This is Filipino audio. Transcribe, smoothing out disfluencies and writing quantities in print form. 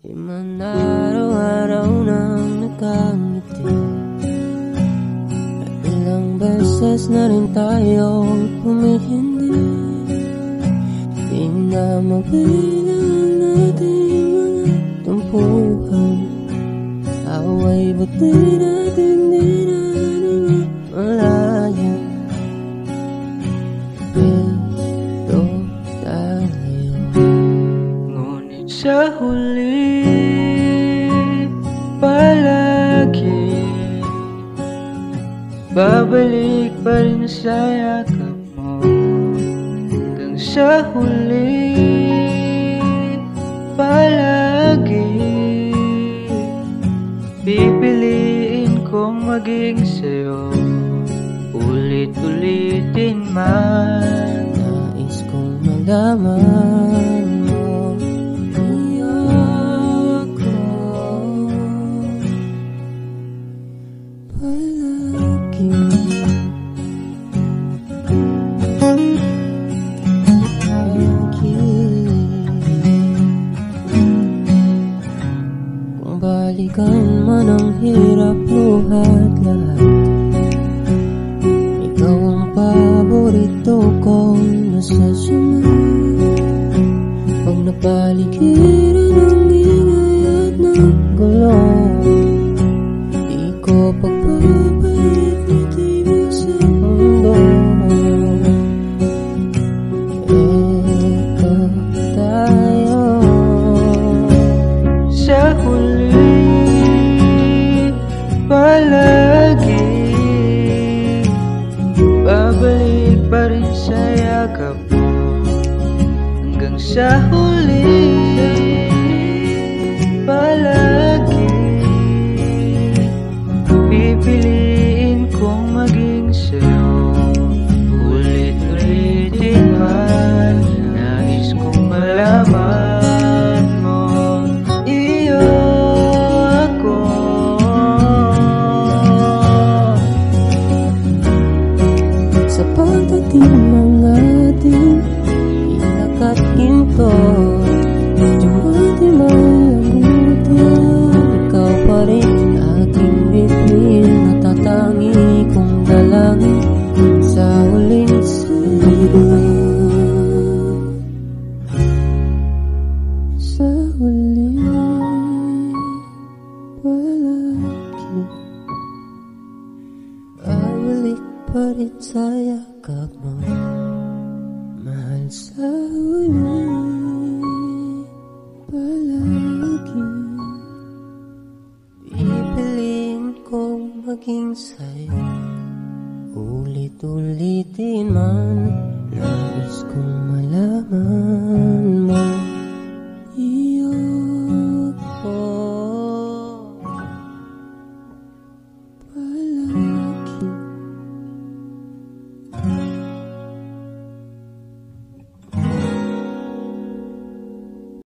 Di man araw-araw nang nakangiti, at ilang beses na rin tayo humihindi. Di na mabilang natin mga tumpuhan, away ba't di natin malaya. Ito tayo, ngunit sa huli palagi babalik pa rin sa yakap mo. Hanggang sa huli palagi pipiliin kong maging sa'yo. Ulit-ulitin man, nais kong malaman mo, ako palagi. Kung balikan man ang hirap luhat lahat, ikaw ang paborito kong nasasama. Pag napaligiran ng ingay at ng gulo, di ko pagpapalit na tibo sa mundo. Ito tayo, sa huli palagi babalik pa rin sa yakap mo. Hanggang sa huli palagi pipiliin kong maging sa'yo. Ulit-ulitin man, nais kong malaman mo, iyo ako. Sa pagdating ng ating inak at ginto, di may abutin, ikaw pa rin aking bituin, natatangi kong dalangin sa huling salita. Sa huling palagi babalik pa rin sa yakap mo, mahal. Sa huli palagi pipiliin kong maging sa'yo. Ulit-ulitin man, nais kong malaman